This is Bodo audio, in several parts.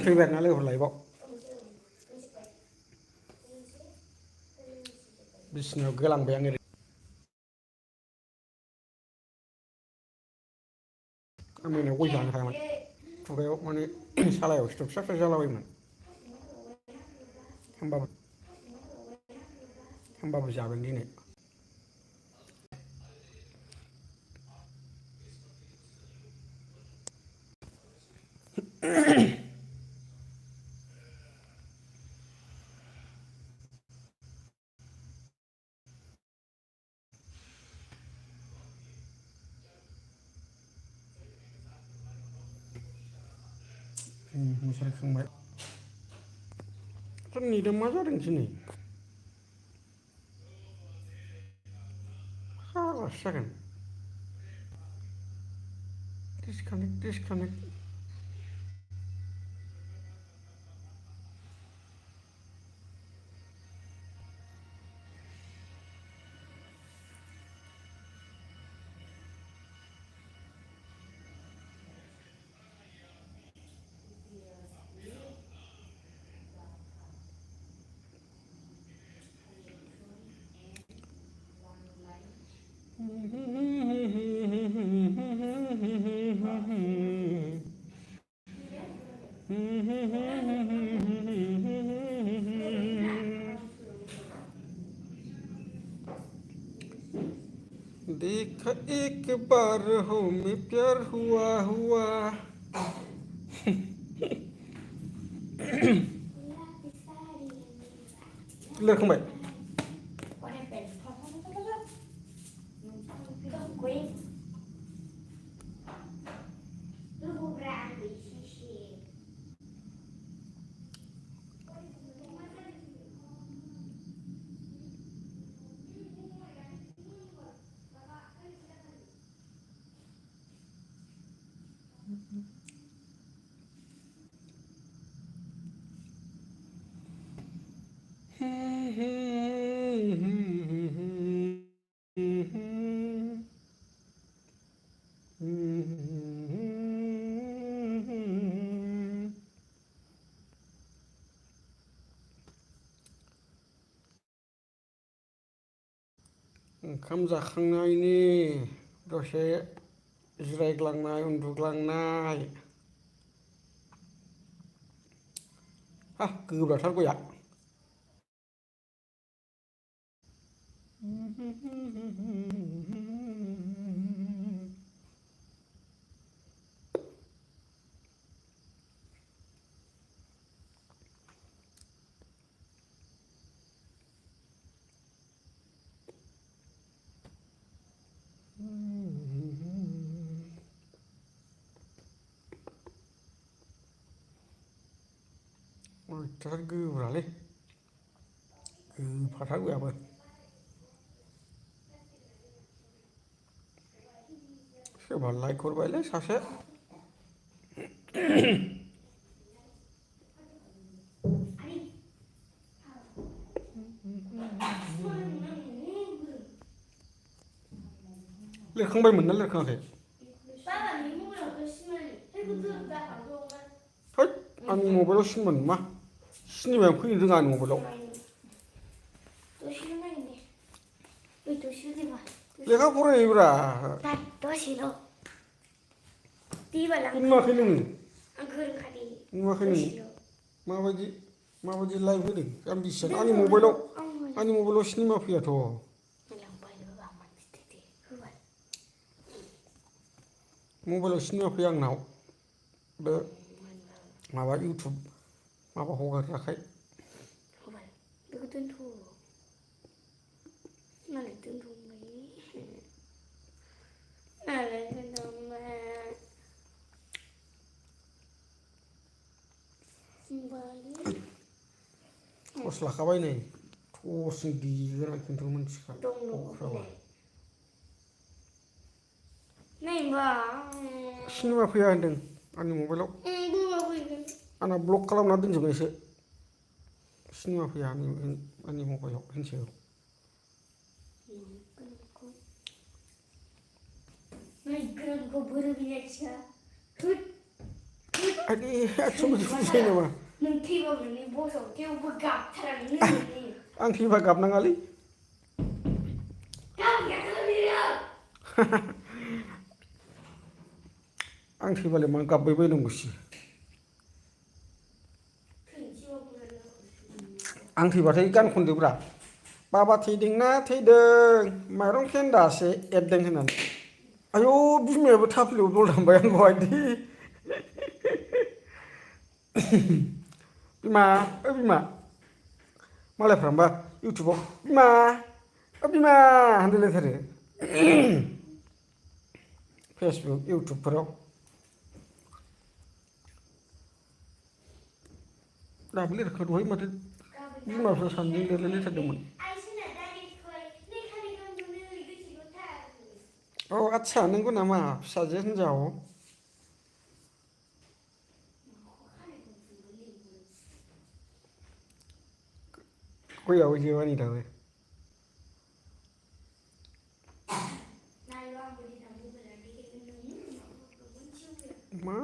फैबाय ना लोगोफोर लाइभआव बिसिनायाव गोलांबाय आं ओरै आं मोनायाव गय जानो हायामोन खुगायाव माने सालायाव सिथर फिसा फिसा जालाबायोमोन होमबाबो जागोन दिनै मुसारि खोंबाय नेटआ मा जादों दिनै फाग्लासो जागोन डिसकानेक्ट देखा एक बार हो में प्यार हुआ हुआ लिरखांबाय ओंखाम जाखांनायनि दसे जिरायग्लांनाय उन्दुग्लांनाय हा गोब्राथार गया अयथासार गोब्रालै गोफाथार गयाबो सोरबा लाइक हरबायलै सासे लिरखांबायमोन ना लिरखाङाखै हैद आंनि मबाइलाव सिनेमा नुमा सिनेमाया फैनो रोङा आंनि मबाइलाव लेखा फरायोब्रा नुवाखै नोङो नुवाखै नोङो माबायदि लाइभ होदों जाम्बिसो आंनि मबाइलाव सिनेमा फैयाथ' मबाइलाव सिनेमा फैया आंनाव बे माबा इउटुब माबा हगारग्राखाय टर्स लाखाबाय नै टर्सजों देगोन आं खिन्थु मिन्थिखा सिनेमा फैया होनदों आंनि मबाइलाव आंना ब्लक खालामना दोनजोबनायसो सिनेमा फैया आंनि मबाइलाव हेन्डसेटआव आदि आथिं बिदिखौ बुजायो नामा? नों थैबाबो नोंनि बसाव थेवबो गाबथारा नोंनि आं थैबा गाबनाङालै। आं थैबालाय मा गाबबाय बायनांगौसि। आं थैबाथाय गान खनदोब्रा बाबा थैदोंना थैदों माइरं खेन्दासे एरदों होननानै। आयौ बिमायाबो थाफ्लियाव दल दामबाय आंखौहाय दे। बिमा ओ बिमा मालायफ्रांबा इउटुबाव बिमा ओ बिमा होनलायलायथारो। फेसबुक इउटुबफोराव दाख्लै दहाय माथो बिमाफ्रा सानैजों लेरायलायथारदोंमोन। औ आदसा नंगौ नामा फिसाजो हिनजाव? गयाबो जोबा नै दाबो। मा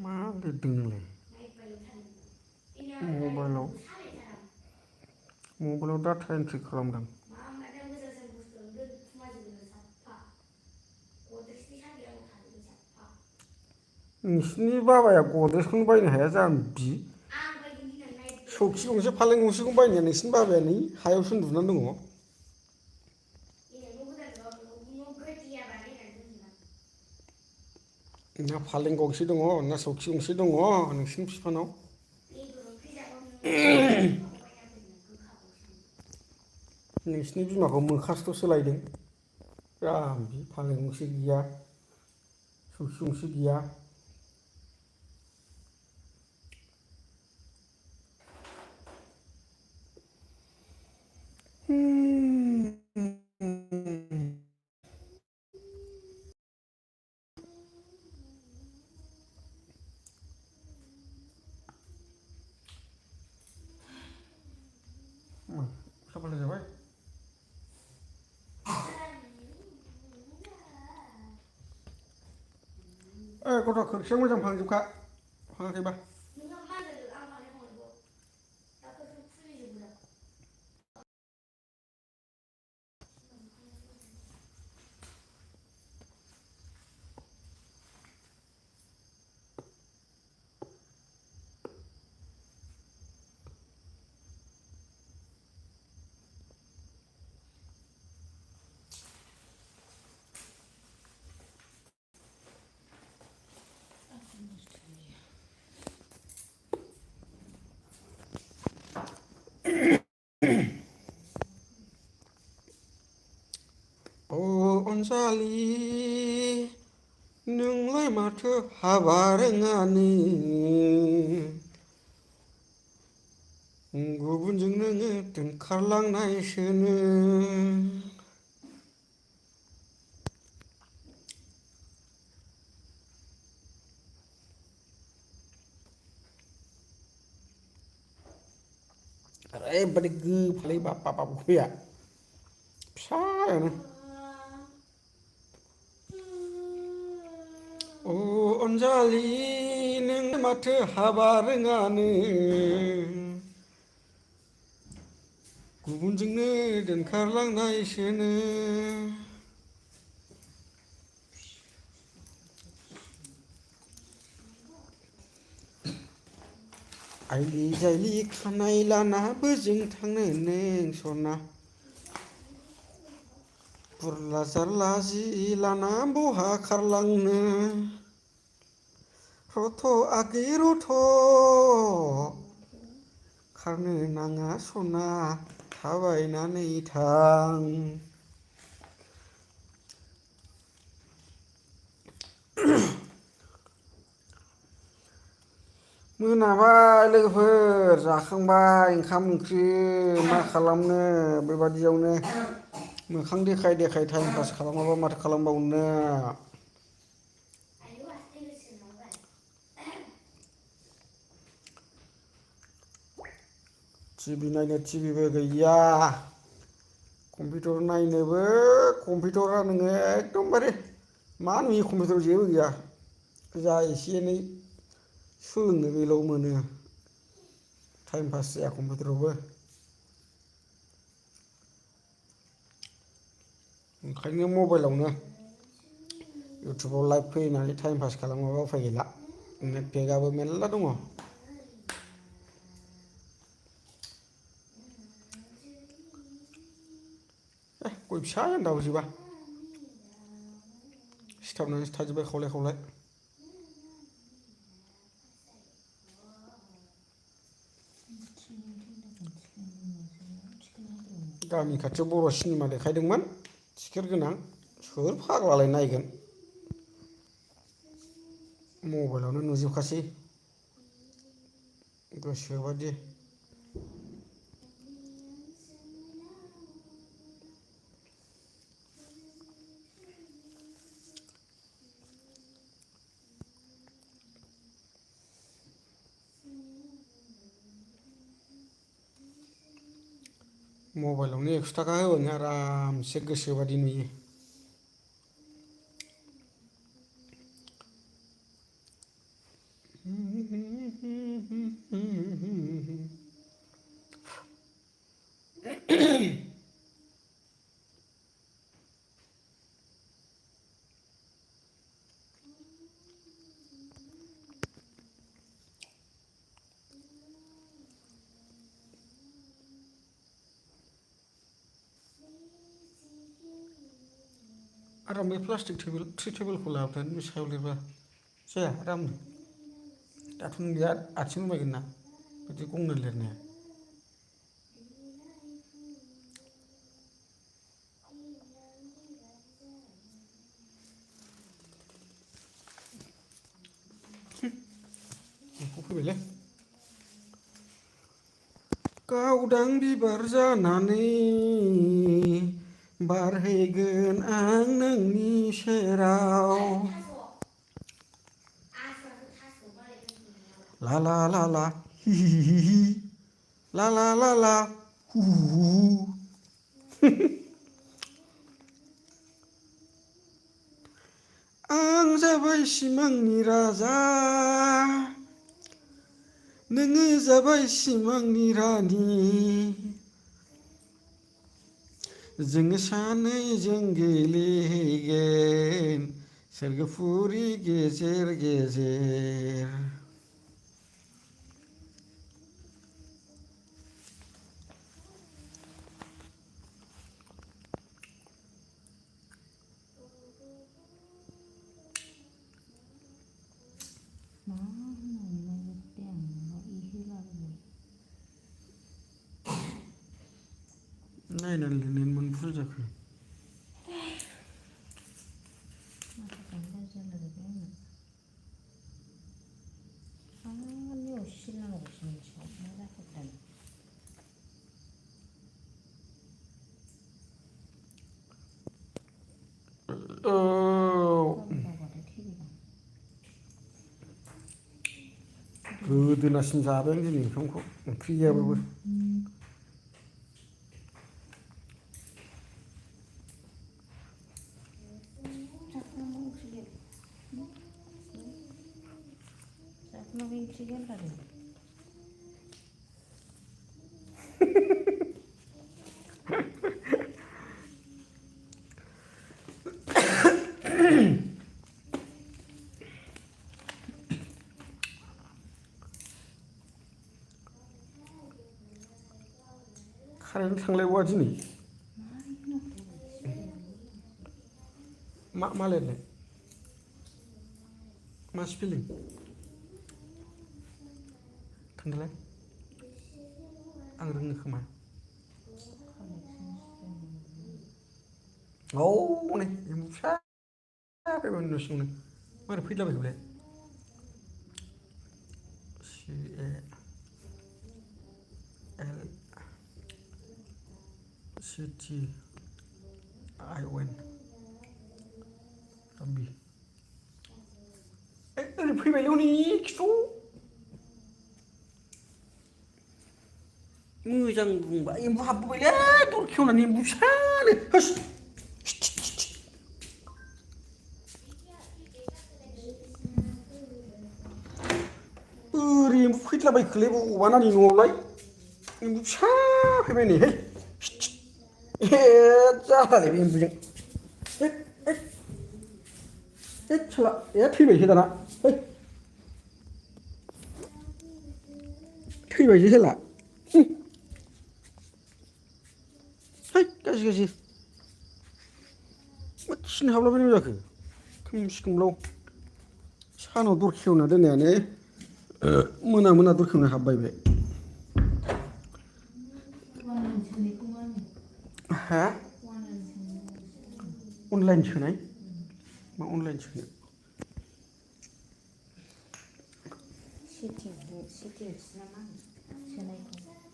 मा लिरदों नोंलाय? मबाइलाव डाटा एन्ट्रि खालामदां। नोंसिनि बाबाया गद्रेजखौनो बायनो हाया जाम्बि। सौखि गंसे फालें गंसेखौ बायनाया नोंसिनि बाबाया नै हायावसो उन्दुनानै दङ। ना फालें गंसे दङ ना सौखि गंसे दङ नोंसिनि बिफानाव। नोंसिनि बिमाखौ मोखासथ' सोलायदों जाम्बि फालें गंसे गैया सौखि गंसे गैया। सापात्ता जाबाय? गथ' खोरखिया मोजां फांजोबखा फाङाखैबा। अ अनजालि नोंलाय माथो हाबा रोङानो गुबुनजों नोङो दोनखारलांनायसोनो। ओरैबादि गोफालै बाब गथ'या फिसायानो। अ अनजालि नों माथो हाबा रोङानो गुबुनजोंनो दोनखारलांनायसोनो। आइलि जायलि खानाय लाना बोजों थांनो नों सना बुरला जारला जि लाना बहा खारलांनो रथ' आगै रथ' खारनो नाङा सना थाबायनानै थां। मोनाबाय लोगोफोर जाखांबाय ओंखाम ओंख्रि मा खालामनो बेबादियावनो मोखां देखाय देखाय टाइम पास खालामाबा माथो खालामबावनो। टिभि नायनो टिभिबो गैया कम्पिउटार नायनोबो कम्पिउटारा नोङो एकदमबारे मा नुयो कम्पिउटाराव जेबो गैया जा एसे एनै सोलोंनो बेल' मोनो टाइम पास जाया कम्पिउटारावबो ओंखायनो मबाइलावनो इउटुबाव लाइभ फैनानै टाइम पास खालामाबा उफाय गैला नेट पेकआबो मेरला दङ गय फिसा दाबो जोबा सिथाबनानैसो थाजोब्बाय खावलाय खावलाय गामि खाथियाव बर' सिनेमा देखायदोंमोन टिकेट गोनां सोर फाग्लालाय नायगोन मबाइलावनो नुजोबखासै गोसोबादि मबाइलावनो 100 थाखा होबानो आरामसे गोसोबादि नुयो आराम बे प्लास्टिक टेबोल ट्रि टेबोलखौ लाबोदों बे सायाव लिरबा जाया आरामनो दाथ' नों बिराद आथिं रुवायगोन ना बिदि गंनो लिरनाया एम्फौ फैबायलै गावदां बिबार जानानै बारहैगोन आं नोंनि सेराव ला ला ला ला हि हि हि हि ला ला ला ला हु हु हु आं जाबाय सिमांनि राजा नोङो जाबाय सिमांनि रानि जोङो सानैजों गेलेहैगोन सोरगोफुरि गेजेर गेजेर नायनानै लिरनायानो मोन भुल जाखो औ गोदोनासिम जाबाय आं दिनै ओंखामखौ ओंख्रि गैयाबाबो कारेन्ट थांलायबावा दिनै मा लिरनाय मा स्पेलिं खोन्थालाय आं रोङो खोमा औ नै एम्फौ फिसा फैबाय न' सिङावनो मारै फैलाबायखो बेलाय CALCTION रबि ओरै फैबायलै हनै खिथु मोजां बुंबा एम्बु हाबबोबायलै दर खेवनानै एम्बु फिसानो होस बोरै एम्बु फैदलाबायखोलै भगबानानि न'आवलाय एम्बु फिसा फैबाय नै है जालालै बे एम्बुजों साला थैबायसो दाना है थैबायसो साला है गाज्रि गाज्रि मा खिनो हाबलाबायनाय जाखो खोमसि खोमलाव सानाव दर खेवना दोननायानो मोना मोना दर खेवना हाबबाय बे हा अनलाइन सोनाय मा अनलाइन सोनो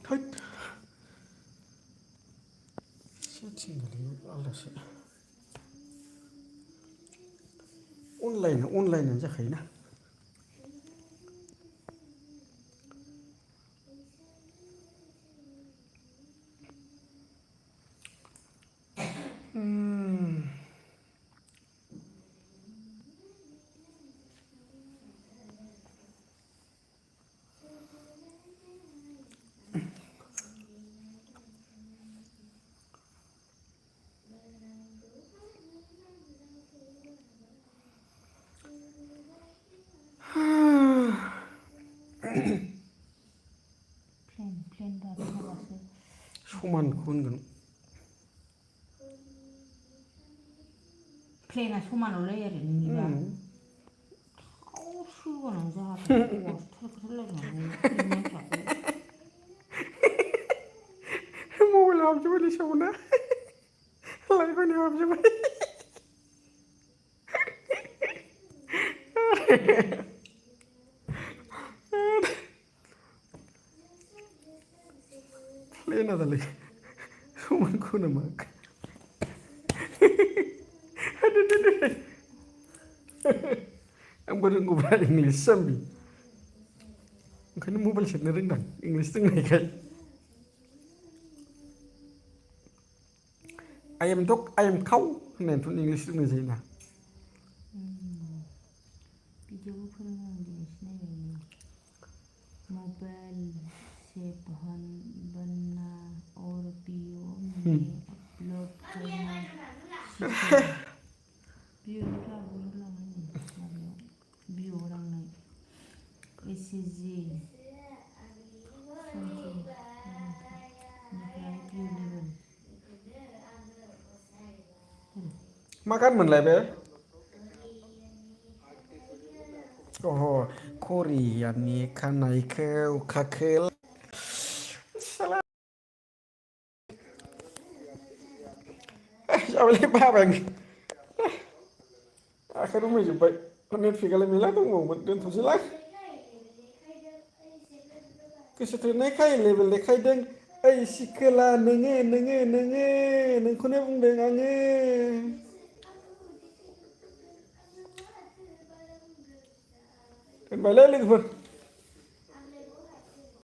थोद सेटिं आलदासो अनलाइनानो जाखायोना समानखौ होनगोन प्लेना समानावलाय आरो नोंनिबा सोगोनां जाहाथे औवासो थरखथारलायदों मानसियाखौ मबाइलाव हाबजोबायलै सावना लाइफानो हाबजोबाय प्लेना दालाय समानखौ नामा आंबो रोंगौब्रा इंलिस जाम्बि ओंखायनो मबाइल सेरनो रोंदां इंलिस रोंनायखाय I am dog I am cow होननायनोथ' इंलिस रोंनाय जायोना भिडिअबो फोरोंनांगौ दिनैसो नायबाय मबाइल से बनना और वीडियो में अपलोड करना सीखो भिडिअफ्राबो होलांनाय माबायाव भिडिअ होलांनाय एसएसजि ओमफ्राय भिउ लेभेल मा गान मोनलाय बे अह करियानि खानायखौ खाखोल जाबायलै बाबाय आखाइ रुमायजोब्बाय नेटफ्लिक्सआलाय मेला दंबावोमोन दोनथ'सैलां गोसो थोनायखाय लेबेल देखायदों ओइ सिखोला नोङो नोङो नोङो नोंखौनो बुंदों आङो दोनबायलै लोगोफोर